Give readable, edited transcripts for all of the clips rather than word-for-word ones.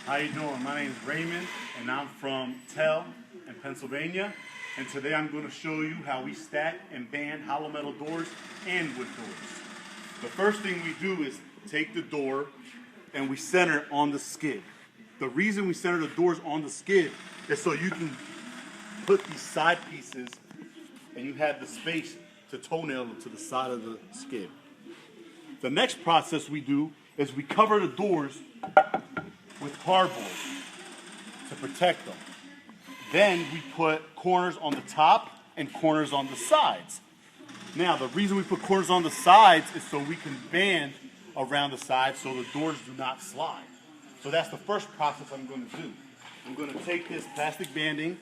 How you doing? My name is Raymond, and I'm from Tell in Pennsylvania. And today I'm going to show you how we stack and band hollow metal doors and wood doors. The first thing we do is take the door and we center on the skid. The reason we center the doors on the skid is so you can put these side pieces and you have the space to toenail them to the side of the skid. The next process we do is we cover the doors with cardboard to protect them. Then we put corners on the top and corners on the sides. Now, the reason we put corners on the sides is so we can band around the sides so the doors do not slide. So that's the first process I'm going to do. I'm going to take this plastic banding,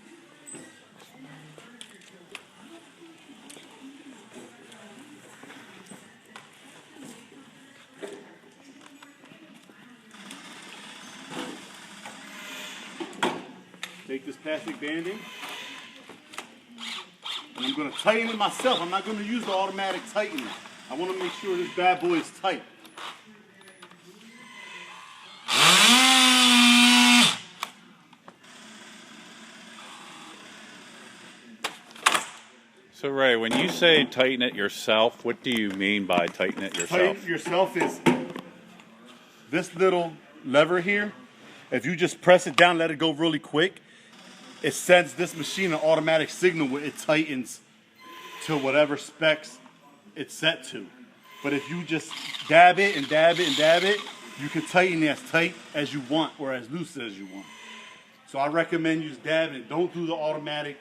and I'm going to tighten it myself. I'm not going to use the automatic tightener. I want to make sure this bad boy is tight. So Ray, when you say tighten it yourself, what do you mean by tighten it yourself? Tighten it yourself is this little lever here. If you just press it down, let it go really quick, it sends this machine an automatic signal where it tightens to whatever specs it's set to. But if you just dab it and dab it and dab it, you can tighten it as tight as you want or as loose as you want. So I recommend you just dabbing it. Don't do the automatic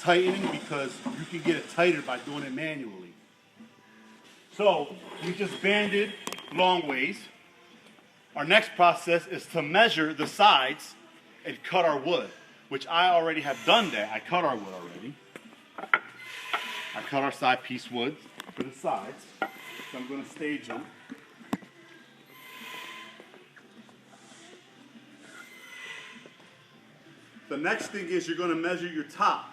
tightening because you can get it tighter by doing it manually. So we just banded long ways. Our next process is to measure the sides and cut our wood, which I already have done that. I cut our wood already. I cut our side piece wood for the sides. So I'm going to stage them. The next thing is you're going to measure your top.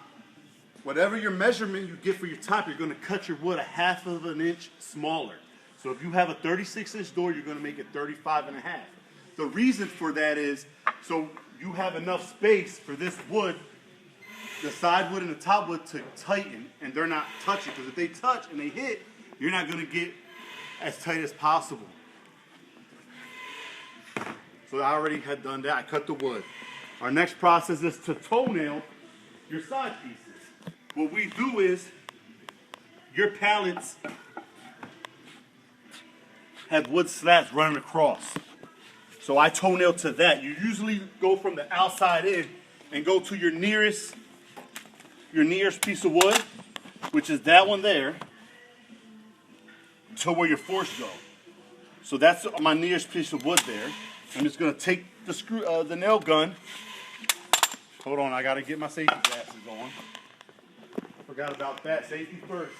Whatever your measurement you get for your top, you're going to cut your wood 1/2 of an inch smaller. So if you have a 36-inch door, you're going to make it 35 1/2. The reason for that is so you have enough space for this wood, the side wood and the top wood, to tighten, and they're not touching. Because if they touch and they hit, you're not going to get as tight as possible. So I already had done that. I cut the wood. Our next process is to toenail your side pieces. What we do is your pallets have wood slats running across. So I toenail to that. You usually go from the outside in and go to your nearest piece of wood, which is that one there, to where your forks go. So that's my nearest piece of wood there. I'm just gonna take the nail gun. Hold on, I gotta get my safety glasses on. Forgot about that. Safety first.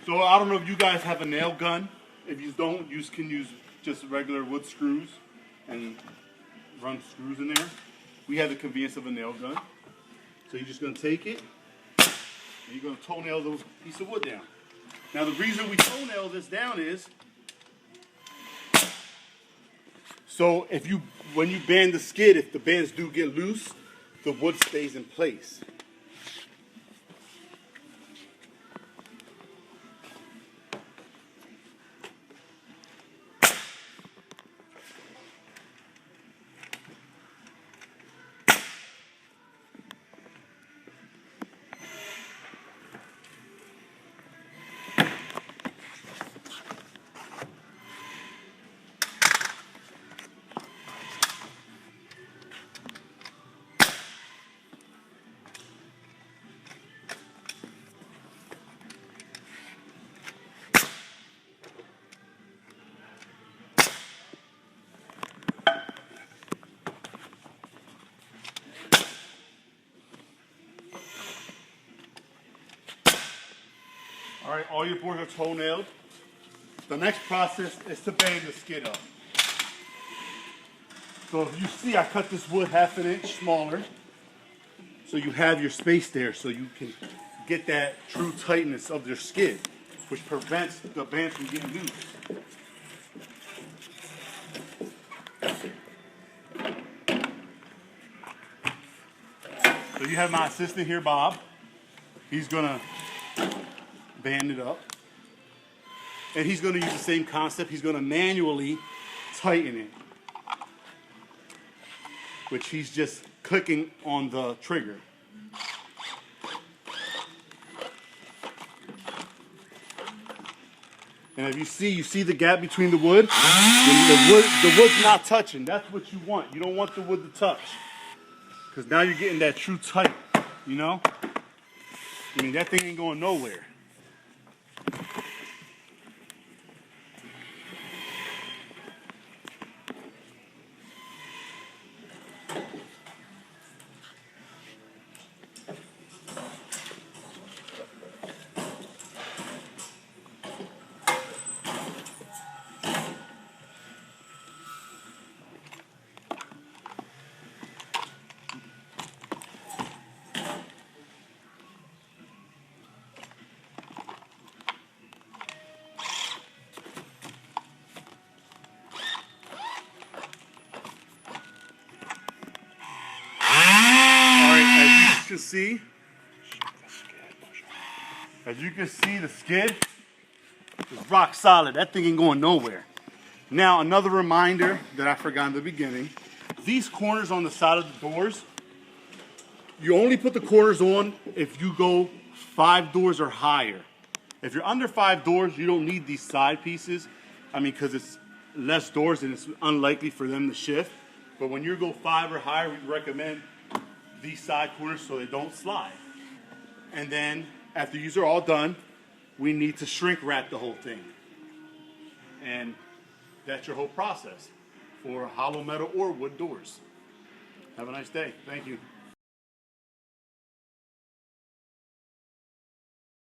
So I don't know if you guys have a nail gun. If you don't, you can use just regular wood screws and run screws in there. We have the convenience of a nail gun. So you're just going to take it and you're going to toenail the piece of wood down. Now the reason we toenail this down is so when you band the skid, if the bands do get loose, the wood stays in place. All right, all your boards are toe-nailed. The next process is to band the skid up. So if you see, I cut this wood 1/2 inch smaller. So you have your space there so you can get that true tightness of your skid, which prevents the band from getting loose. you have my assistant here, Bob. He's gonna band it up. And he's gonna use the same concept. He's gonna manually tighten it, which he's just clicking on the trigger. And if you see the gap between the wood? The wood's not touching. That's what you want. You don't want the wood to touch. Because now you're getting that true tight, you know? I mean, that thing ain't going nowhere. As you can see, the skid is rock solid. That thing ain't going nowhere. Now, another reminder that I forgot in the beginning. These corners on the side of the doors, you only put the corners on if you go 5 doors or higher. If you're under 5 doors, you don't need these side pieces. I mean, because it's less doors and it's unlikely for them to shift. But when you go 5 or higher, we recommend these side corners so they don't slide. And then after these are all done, we need to shrink wrap the whole thing. And that's your whole process for hollow metal or wood doors. Have a nice day. Thank you.